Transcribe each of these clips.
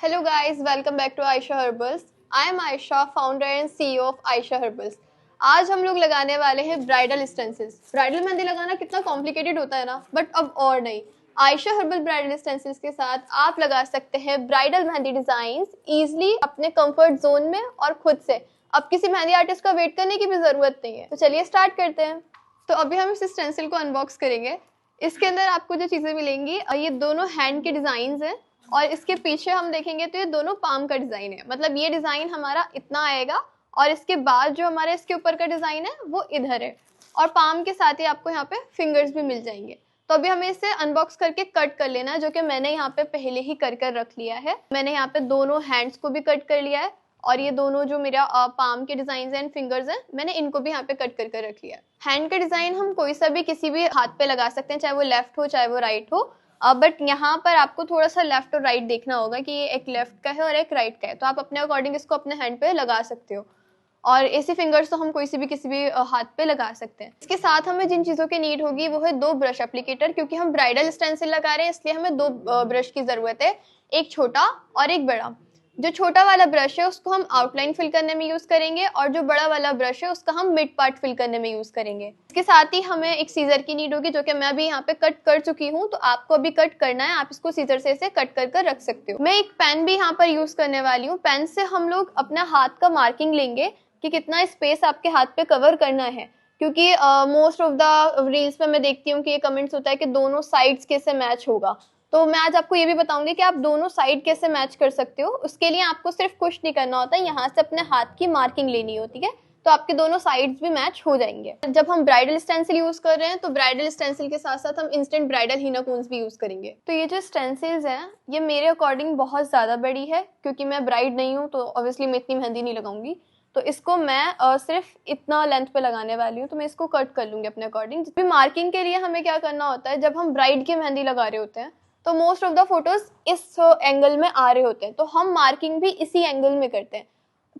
Hello guys, welcome back to Aisha Herbals. I am Aisha, founder and CEO of Aisha Herbals. आज हम लोग लगाने वाले हैं ब्राइडल स्टेंसिल्स। ब्राइडल मेहंदी लगाना कितना कॉम्प्लिकेटेड होता है ना, बट अब और नहीं। आयशा हर्बल ब्राइडल स्टेंसिल्स के साथ आप लगा सकते हैं ब्राइडल मेहंदी डिजाइन्स इजीली अपने कंफर्ट जोन में और खुद से। अब किसी मेहंदी आर्टिस्ट का वेट करने की भी जरूरत नहीं है। तो चलिए स्टार्ट करते हैं। तो अभी हम इस स्टेंसिल को अनबॉक्स करेंगे। इसके अंदर आपको जो चीजें मिलेंगी ये दोनों हैंड के डिजाइन है और इसके पीछे हम देखेंगे तो ये दोनों पाम का डिजाइन है। मतलब ये डिजाइन हमारा इतना आएगा और इसके बाद जो हमारे इसके ऊपर का डिजाइन है वो इधर है और पाम के साथ ही आपको यहाँ पे फिंगर्स भी मिल जाएंगे। तो अभी हमें इसे अनबॉक्स करके कट कर लेना है, जो कि मैंने यहाँ पे पहले ही कर रख लिया है। मैंने यहाँ पे दोनों हैंड्स को भी कट कर लिया है और ये दोनों जो मेरा पाम के डिजाइन एंड फिंगर्स हैं मैंने इनको भी यहाँ पे कट कर रख लिया है। हैंड का डिजाइन हम कोई सा भी किसी भी हाथ पे लगा सकते हैं, चाहे वो लेफ्ट हो चाहे वो राइट हो। बट यहाँ पर आपको थोड़ा सा लेफ्ट और राइट देखना होगा कि ये एक लेफ्ट का है और एक राइट का है, तो आप अपने अकॉर्डिंग इसको अपने हैंड पे लगा सकते हो। और ऐसी फिंगर्स तो हम कोई सी भी किसी भी हाथ पे लगा सकते हैं। इसके साथ हमें जिन चीज़ों की नीड होगी वो है 2 ब्रश एप्लीकेटर, क्योंकि हम ब्राइडल स्टेंसिल लगा रहे हैं इसलिए हमें 2 ब्रश की ज़रूरत है, एक छोटा और एक बड़ा। जो छोटा वाला ब्रश है उसको हम आउटलाइन फिल करने में यूज करेंगे और जो बड़ा वाला ब्रश है उसका हम मिड पार्ट फिल करने में यूज करेंगे। इसके साथ ही हमें एक सीजर की नीड होगी, जो कि मैं अभी यहाँ पे कट कर चुकी हूँ, तो आपको अभी कट करना है। आप इसको सीजर से इसे कट कर रख सकते हो। मैं एक पेन भी यहाँ पर यूज करने वाली हूँ। पेन से हम लोग अपना हाथ का मार्किंग लेंगे कि कितना स्पेस आपके हाथ पे कवर करना है, क्योंकि मोस्ट ऑफ द रील्स में मैं देखती हूँ कि ये कमेंट्स होता है कि दोनों साइड्स कैसे मैच होगा। तो मैं आज आपको ये भी बताऊंगी कि आप दोनों साइड कैसे मैच कर सकते हो। उसके लिए आपको सिर्फ कुछ नहीं करना होता है, यहाँ से अपने हाथ की मार्किंग लेनी होती है, तो आपके दोनों साइड्स भी मैच हो जाएंगे। जब हम ब्राइडल स्टेंसिल यूज कर रहे हैं तो ब्राइडल स्टेंसिल के साथ साथ हम इंस्टेंट ब्राइडल हीना कून्स भी यूज करेंगे। तो ये जो स्टेंसिल्स हैं ये मेरे अकॉर्डिंग बहुत ज्यादा बड़ी है, क्योंकि मैं ब्राइड नहीं हूँ तो ऑब्वियसली मैं इतनी मेहंदी नहीं लगाऊंगी। तो इसको मैं सिर्फ इतना लेंथ पे लगाने वाली हूँ, तो मैं इसको कट कर लूंगी अपने अकॉर्डिंग। मार्किंग के लिए हमें क्या करना होता है, जब हम ब्राइड की मेहंदी लगा रहे होते हैं तो मोस्ट ऑफ द फोटोज इस एंगल में आ रहे होते हैं, तो हम मार्किंग भी इसी एंगल में करते हैं,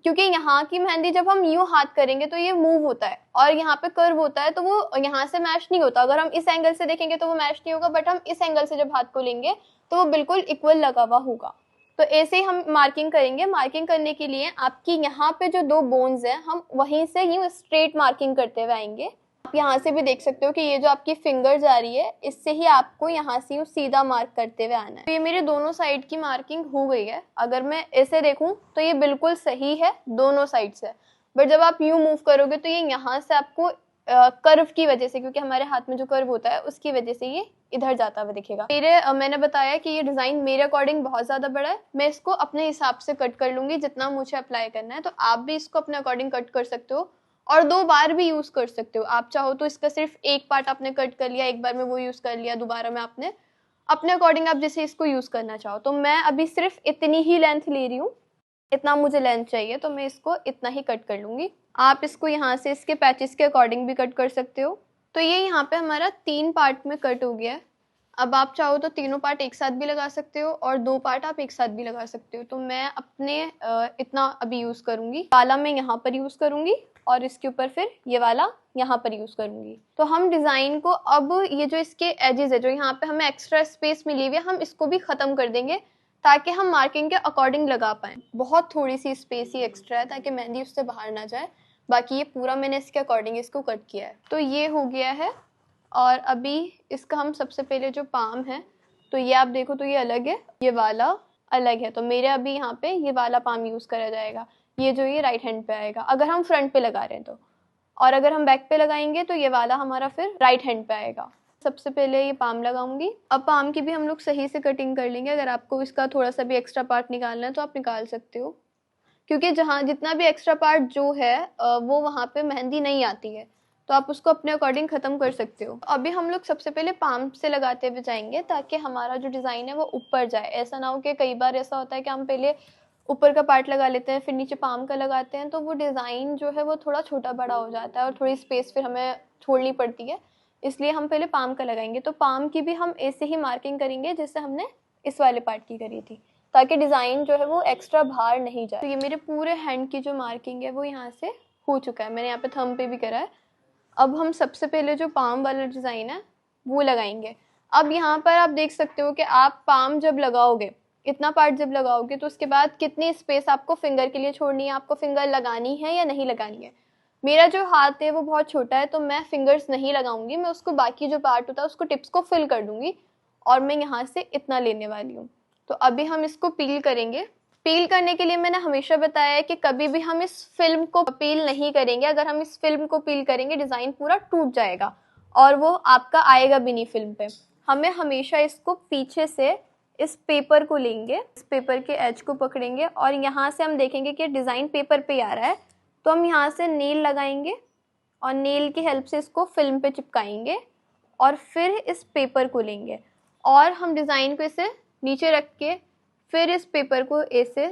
क्योंकि यहाँ की मेहंदी जब हम यूं हाथ करेंगे तो ये मूव होता है और यहाँ पे कर्व होता है, तो वो यहाँ से मैच नहीं होता। अगर हम इस एंगल से देखेंगे तो वो मैच नहीं होगा, बट हम इस एंगल से जब हाथ को लेंगे तो वो बिल्कुल इक्वल लगा हुआ होगा। तो ऐसे ही हम मार्किंग करेंगे। मार्किंग करने के लिए आपकी यहाँ पे जो 2 बोन्स हैं हम वहीं से यूं स्ट्रेट मार्किंग करते हुए आएंगे। आप यहाँ से भी देख सकते हो कि ये जो आपकी फिंगर जा रही है इससे ही आपको यहाँ से यूं सीधा मार्क करते हुए आना है। तो ये मेरे दोनों साइड की मार्किंग हो गई है। अगर मैं ऐसे देखूं तो ये बिल्कुल सही है दोनों साइड से, बट जब आप यूं मूव करोगे तो ये यहाँ से आपको कर्व की वजह से, क्योंकि हमारे हाथ में जो कर्व होता है उसकी वजह से ये इधर जाता हुआ दिखेगा। मैंने बताया कि ये डिजाइन मेरे अकॉर्डिंग बहुत ज्यादा बड़ा है। मैं इसको अपने हिसाब से कट कर लूंगी जितना मुझे अप्लाई करना है, तो आप भी इसको अपने अकॉर्डिंग कट कर सकते हो और 2 बार भी यूज कर सकते हो। आप चाहो तो इसका सिर्फ एक पार्ट आपने कट कर लिया, एक बार में वो यूज कर लिया, दोबारा में आपने अपने अकॉर्डिंग आप जैसे इसको यूज करना चाहो। तो मैं अभी सिर्फ इतनी ही लेंथ ले रही हूँ, इतना मुझे लेंथ चाहिए, तो मैं इसको इतना ही कट कर लूंगी। आप इसको यहाँ से इसके पैचेस के अकॉर्डिंग भी कट कर सकते हो। तो ये यहाँ पे हमारा 3 पार्ट में कट हो गया है। अब आप चाहो तो तीनों पार्ट एक साथ भी लगा सकते हो और 2 पार्ट आप एक साथ भी लगा सकते हो। तो मैं अपने इतना अभी यूज करूंगी। वाला मैं यहाँ पर यूज करूंगी और इसके ऊपर फिर ये वाला यहाँ पर यूज करूंगी। तो हम डिजाइन को अब ये जो इसके एजेस है, जो यहाँ पे हमें एक्स्ट्रा स्पेस मिली हुई है, हम इसको भी खत्म कर देंगे ताकि हम मार्किंग के अकॉर्डिंग लगा पाए। बहुत थोड़ी सी स्पेस ही एक्स्ट्रा है ताकि मेहंदी उससे बाहर ना जाए। बाकी ये पूरा मैंने इसके अकॉर्डिंग इसको कट किया है। तो ये हो गया है। और अभी इसका हम सबसे पहले जो पाम है, तो ये आप देखो तो ये अलग है, ये वाला अलग है। तो मेरे अभी यहाँ पे ये वाला पाम यूज करा जाएगा। ये जो ये राइट हैंड पे आएगा अगर हम फ्रंट पे लगा रहे हैं तो, और अगर हम बैक पे लगाएंगे तो ये वाला हमारा फिर राइट हैंड पे आएगा। सबसे पहले ये पाम लगाऊंगी। अब पाम की भी हम लोग सही से कटिंग कर लेंगे। अगर आपको इसका थोड़ा सा भी एक्स्ट्रा पार्ट निकालना है तो आप निकाल सकते हो, क्योंकि जहाँ जितना भी एक्स्ट्रा पार्ट जो है वो वहाँ पे मेहंदी नहीं आती है, तो आप उसको अपने अकॉर्डिंग खत्म कर सकते हो। अभी हम लोग सबसे पहले पाम से लगाते हुए जाएंगे ताकि हमारा जो डिजाइन है वो ऊपर जाए। ऐसा ना हो कि कई बार ऐसा होता है कि हम पहले ऊपर का पार्ट लगा लेते हैं फिर नीचे पाम का लगाते हैं, तो वो डिजाइन जो है वो थोड़ा छोटा बड़ा हो जाता है और थोड़ी स्पेस फिर हमें छोड़नी पड़ती है। इसलिए हम पहले पाम का लगाएंगे। तो पाम की भी हम ऐसे ही मार्किंग करेंगे जैसे हमने इस वाले पार्ट की करी थी, ताकि डिजाइन जो है वो एक्स्ट्रा बाहर नहीं जाए। तो ये मेरे पूरे हैंड की जो मार्किंग है वो यहाँ से हो चुका है। मैंने यहाँ पे थंब पे भी करा है। अब हम सबसे पहले जो पाम वाला डिजाइन है वो लगाएंगे। अब यहाँ पर आप देख सकते हो कि आप पाम जब लगाओगे इतना पार्ट जब लगाओगे तो उसके बाद कितनी स्पेस आपको फिंगर के लिए छोड़नी है, आपको फिंगर लगानी है या नहीं लगानी है। मेरा जो हाथ है वो बहुत छोटा है, तो मैं फिंगर्स नहीं लगाऊंगी, मैं उसको बाकी जो पार्ट होता है उसको टिप्स को फिल कर दूंगी और मैं यहाँ से इतना लेने वाली हूँ। तो अभी हम इसको पील करेंगे। पील करने के लिए मैंने हमेशा बताया है कि कभी भी हम इस फिल्म को पील नहीं करेंगे। अगर हम इस फिल्म को पील करेंगे डिज़ाइन पूरा टूट जाएगा और वो आपका आएगा भी नहीं फिल्म पे। हमें हमेशा इसको पीछे से इस पेपर को लेंगे, इस पेपर के एज को पकड़ेंगे और यहाँ से हम देखेंगे कि डिज़ाइन पेपर पे आ रहा है, तो हम यहाँ से नेल लगाएंगे और नेल की हेल्प से इसको फिल्म पे चिपकाएंगे और फिर इस पेपर को लेंगे और हम डिज़ाइन को इसे नीचे रख के फिर इस पेपर को ऐसे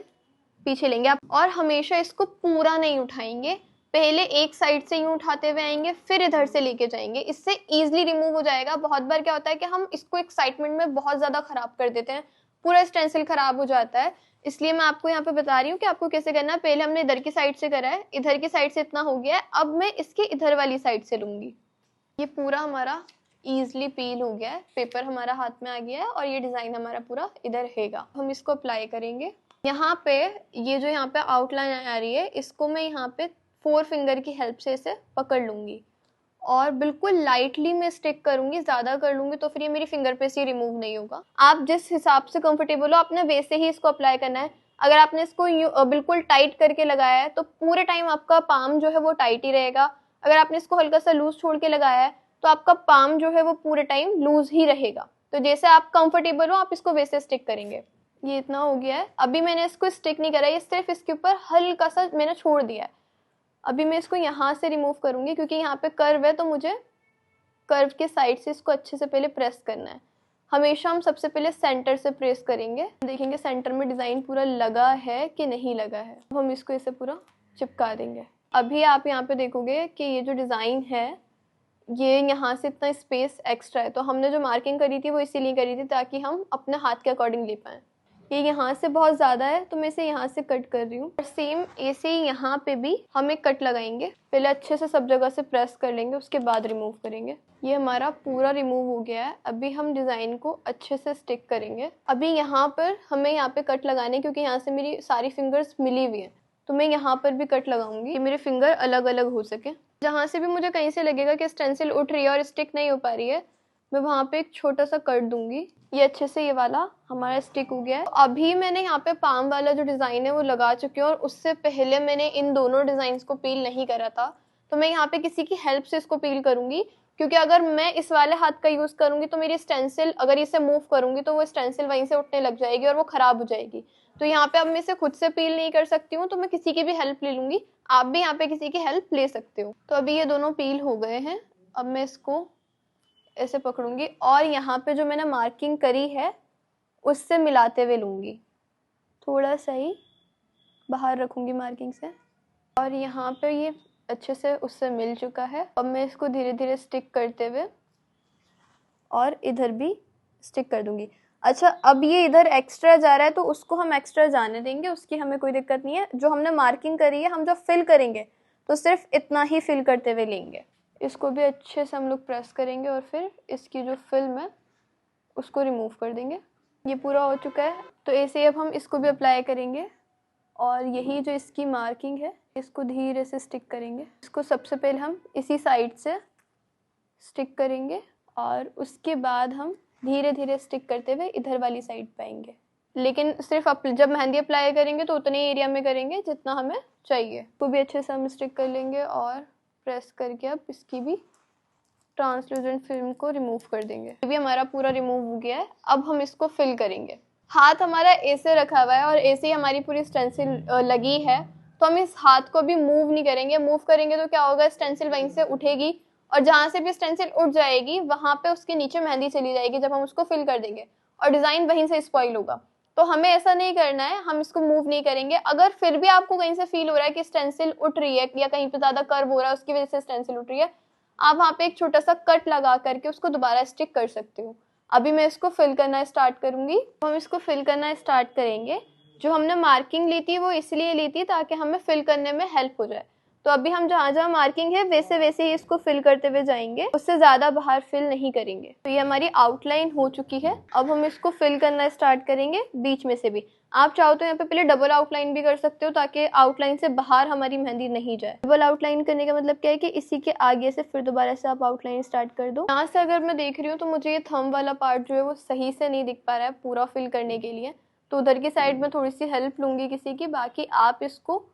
पीछे लेंगे और हमेशा इसको पूरा नहीं उठाएंगे, पहले एक साइड से यूं उठाते हुए आएंगे फिर इधर से लेके जाएंगे, इससे इजीली रिमूव हो जाएगा। बहुत बार क्या होता है कि हम इसको एक्साइटमेंट में बहुत ज़्यादा ख़राब कर देते हैं, पूरा स्टेंसिल ख़राब हो जाता है। इसलिए मैं आपको यहाँ पे बता रही हूँ कि आपको कैसे करना है। पहले हमने इधर की साइड से करा है, इधर की साइड से इतना हो गया है, अब मैं इसके इधर वाली साइड से लूँगी। ये पूरा हमारा ईजिली पील हो गया है, पेपर हमारा हाथ में आ गया है और ये डिज़ाइन हमारा पूरा इधर रहेगा। हम इसको अप्लाई करेंगे। यहाँ पे ये जो यहाँ पे आउटलाइन आ रही है, इसको मैं यहाँ पे 4 फिंगर की हेल्प से इसे पकड़ लूँगी और बिल्कुल लाइटली मैं स्टिक करूँगी। ज़्यादा कर लूँगी तो फिर ये मेरी फिंगर पे से रिमूव नहीं होगा। आप जिस हिसाब से कंफर्टेबल हो आपने वैसे ही इसको अप्लाई करना है। अगर आपने इसको बिल्कुल टाइट करके लगाया है तो पूरे टाइम आपका पाम जो है वो टाइट ही रहेगा। अगर आपने इसको हल्का सा लूज छोड़ के लगाया है तो आपका पाम जो है वो पूरे टाइम लूज ही रहेगा। तो जैसे आप कंफर्टेबल हो आप इसको वैसे स्टिक करेंगे। ये इतना हो गया है। अभी मैंने इसको स्टिक नहीं करा, ये सिर्फ इसके ऊपर हल्का सा मैंने छोड़ दिया है। अभी मैं इसको यहाँ से रिमूव करूँगी क्योंकि यहाँ पे कर्व है, तो मुझे कर्व के साइड से इसको अच्छे से पहले प्रेस करना है। हमेशा हम सबसे पहले सेंटर से प्रेस करेंगे, देखेंगे सेंटर में डिज़ाइन पूरा लगा है कि नहीं लगा है। अब हम इसको इसे पूरा चिपका देंगे। अभी आप यहाँ पे देखोगे कि ये जो डिज़ाइन है ये यहाँ से इतना स्पेस एक्स्ट्रा है, तो हमने जो मार्किंग करी थी वो इसीलिए करी थी ताकि हम अपने हाथ के अकॉर्डिंग ले पाएँ। ये यहाँ से बहुत ज़्यादा है तो मैं इसे यहाँ से कट कर रही हूँ और सेम ऐसे ही यहाँ पे भी हम एक कट लगाएंगे। पहले अच्छे से सब जगह से प्रेस कर लेंगे, उसके बाद रिमूव करेंगे। ये हमारा पूरा रिमूव हो गया है। अभी हम डिज़ाइन को अच्छे से स्टिक करेंगे। अभी यहाँ पर हमें यहाँ पे कट लगाने, क्योंकि यहाँ से मेरी सारी फिंगर्स मिली हुई हैं तो मैं यहाँ पर भी कट लगाऊंगी कि मेरे फिंगर अलग अलग हो सके। जहाँ से भी मुझे कहीं से लगेगा कि स्टेंसिल उठ रही है और स्टिक नहीं हो पा रही है, मैं वहाँ पे एक छोटा सा कट दूंगी। ये अच्छे से ये वाला हमारा स्टिक हो गया है। अभी मैंने यहाँ पे पाम वाला जो डिज़ाइन है वो लगा चुकी हूँ और उससे पहले मैंने इन दोनों डिज़ाइंस को पील नहीं करा था, तो मैं यहाँ पे किसी की हेल्प से इसको पील करूँगी। क्योंकि अगर मैं इस वाले हाथ का यूज़ करूँगी तो मेरी स्टेंसिल, अगर इसे मूव करूँगी तो वो स्टेंसिल वहीं से उठने लग जाएगी और वो ख़राब हो जाएगी। तो यहाँ पे अब मैं इसे खुद से पील नहीं कर सकती हूँ, तो मैं किसी की भी हेल्प ले लूँगी। आप भी यहाँ पे किसी की हेल्प ले सकते हो। तो अभी ये दोनों पील हो गए हैं। अब मैं इसको ऐसे पकड़ूंगी और यहाँ पे जो मैंने मार्किंग करी है उससे मिलाते हुए लूँगी, थोड़ा सा ही बाहर रखूँगी मार्किंग से और यहाँ पे ये अच्छे से उससे मिल चुका है। अब मैं इसको धीरे धीरे स्टिक करते हुए और इधर भी स्टिक कर दूँगी। अच्छा, अब ये इधर एक्स्ट्रा जा रहा है तो उसको हम एक्स्ट्रा जाने देंगे, उसकी हमें कोई दिक्कत नहीं है। जो हमने मार्किंग करी है हम जो फिल करेंगे तो सिर्फ इतना ही फिल करते हुए लेंगे। इसको भी अच्छे से हम लोग प्रेस करेंगे और फिर इसकी जो फिल्म है उसको रिमूव कर देंगे। ये पूरा हो चुका है। तो ऐसे ही अब हम इसको भी अप्लाई करेंगे और यही जो इसकी मार्किंग है इसको धीरे से स्टिक करेंगे। इसको सबसे पहले हम इसी साइड से स्टिक करेंगे और उसके बाद हम धीरे धीरे स्टिक करते हुए इधर वाली साइड पाएंगे। लेकिन सिर्फ जब मेहंदी अप्लाई करेंगे तो उतने एरिया में करेंगे जितना हमें चाहिए। तो भी अच्छे से हम स्टिक कर लेंगे और प्रेस करके अब इसकी भी ट्रांसलूसेंट फिल्म को रिमूव कर देंगे। ये भी हमारा पूरा रिमूव हो गया है। अब हम इसको फिल करेंगे। हाथ हमारा ऐसे रखा हुआ है और ऐसे ही हमारी पूरी स्टेंसिल लगी है, तो हम इस हाथ को भी मूव नहीं करेंगे। मूव करेंगे तो क्या होगा, स्टेंसिल वहीं से उठेगी और जहाँ से भी स्टेंसिल उठ जाएगी वहाँ पे उसके नीचे मेहंदी चली जाएगी जब हम उसको फिल कर देंगे और डिज़ाइन वहीं से स्पॉइल होगा। तो हमें ऐसा नहीं करना है, हम इसको मूव नहीं करेंगे। अगर फिर भी आपको कहीं से फील हो रहा है कि स्टेंसिल उठ रही है या कहीं पे ज़्यादा कर्व हो रहा है उसकी वजह से स्टेंसिल उठ रही है, आप वहाँ पे एक छोटा सा कट लगा करके उसको दोबारा स्टिक कर सकते हो। अभी मैं इसको फिल करना स्टार्ट करूँगी। हम इसको फिल करना स्टार्ट करेंगे। जो हमने मार्किंग ली थी वो इसलिए ली थी ताकि हमें फिल करने में हेल्प हो जाए। तो अभी हम जहाँ जहाँ मार्किंग है वैसे वैसे ही इसको फिल करते हुए जाएंगे, उससे ज़्यादा बाहर फिल नहीं करेंगे। तो ये हमारी आउटलाइन हो चुकी है। अब हम इसको फिल करना स्टार्ट करेंगे बीच में से भी। आप चाहो तो यहाँ पे पहले डबल आउटलाइन भी कर सकते हो ताकि आउटलाइन से बाहर हमारी मेहंदी नहीं जाए। डबल आउटलाइन करने का मतलब क्या है कि इसी के आगे से फिर दोबारा से आप आउटलाइन स्टार्ट कर दो। यहाँ से अगर मैं देख रही हूँ तो मुझे ये थंब वाला पार्ट जो है वो सही से नहीं दिख पा रहा है पूरा फिल करने के लिए, तो उधर की साइड में थोड़ी सी हेल्प लूंगी किसी की। बाकी आप इसको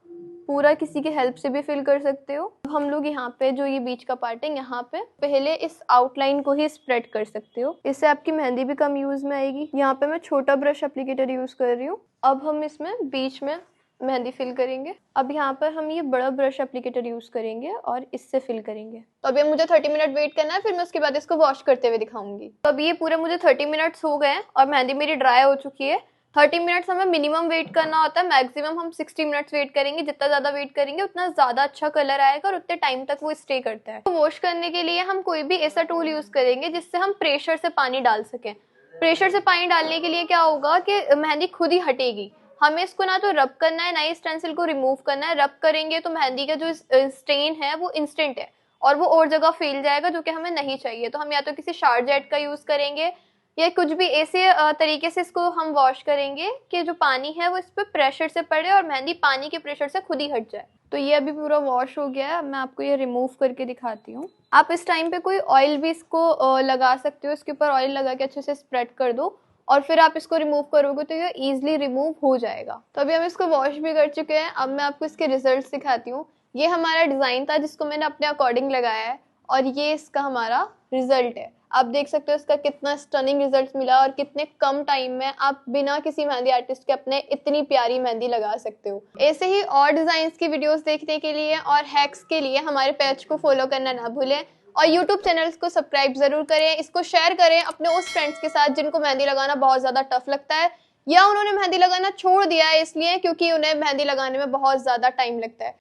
पूरा किसी की हेल्प से भी फिल कर सकते हो। हम लोग यहाँ पे जो ये बीच का पार्ट है यहाँ पे पहले इस आउटलाइन को ही स्प्रेड कर सकते हो, इससे आपकी मेहंदी भी कम यूज में आएगी। यहाँ पे मैं छोटा ब्रश एप्लीकेटर यूज कर रही हूँ। अब हम इसमें बीच में मेहंदी फिल करेंगे। अब यहाँ पर हम ये बड़ा ब्रश एप्लीकेटर यूज करेंगे और इससे फिल करेंगे। तो अभी मुझे 30 मिनट वेट करना है, फिर मैं उसके बाद इसको वॉश करते हुए दिखाऊंगी। तो अभी ये पूरे मुझे 30 मिनट्स हो गए हैं और मेहंदी मेरी ड्राई हो चुकी है। 30 मिनट्स हमें मिनिमम वेट करना होता है, मैक्सिमम हम 60 मिनट्स वेट करेंगे। जितना ज्यादा वेट करेंगे उतना ज्यादा अच्छा कलर आएगा और उतने टाइम तक वो स्टे करता है। तो वॉश करने के लिए हम कोई भी ऐसा टूल यूज करेंगे जिससे हम प्रेशर से पानी डाल सकें। प्रेशर से पानी डालने के लिए क्या होगा कि मेहंदी खुद ही हटेगी। हमें इसको ना तो रब करना है ना ही स्टेंसिल को रिमूव करना है। रब करेंगे तो मेहंदी का जो स्टेन है वो इंस्टेंट है और वो और जगह फैल जाएगा, जो कि हमें नहीं चाहिए। तो हम या तो किसी शार्प जेट का यूज करेंगे या कुछ भी ऐसे तरीके से इसको हम वॉश करेंगे कि जो पानी है वो इस पर प्रेशर से पड़े और मेहंदी पानी के प्रेशर से खुद ही हट जाए। तो ये अभी पूरा वॉश हो गया है। अब मैं आपको ये रिमूव करके दिखाती हूँ। आप इस टाइम पे कोई ऑयल भी इसको लगा सकते हो, इसके ऊपर ऑयल लगा के अच्छे से स्प्रेड कर दो और फिर आप इसको रिमूव करोगे तो ये इजीली रिमूव हो जाएगा। तो अभी हम इसको वॉश भी कर चुके हैं। अब मैं आपको इसके रिजल्ट दिखाती हूँ। ये हमारा डिजाइन था जिसको मैंने अपने अकॉर्डिंग लगाया है और ये इसका हमारा रिजल्ट है। आप देख सकते हो इसका कितना स्टनिंग रिजल्ट मिला और कितने कम टाइम में आप बिना किसी मेहंदी आर्टिस्ट के अपने इतनी प्यारी मेहंदी लगा सकते हो। ऐसे ही और डिजाइन्स की वीडियोस देखने के लिए और हैक्स के लिए हमारे पेज को फॉलो करना ना भूलें और यूट्यूब चैनल्स को सब्सक्राइब जरूर करें। इसको शेयर करें अपने उस फ्रेंड्स के साथ जिनको मेहंदी लगाना बहुत ज्यादा टफ लगता है या उन्होंने मेहंदी लगाना छोड़ दिया है इसलिए क्योंकि उन्हें मेहंदी लगाने में बहुत ज्यादा टाइम लगता है।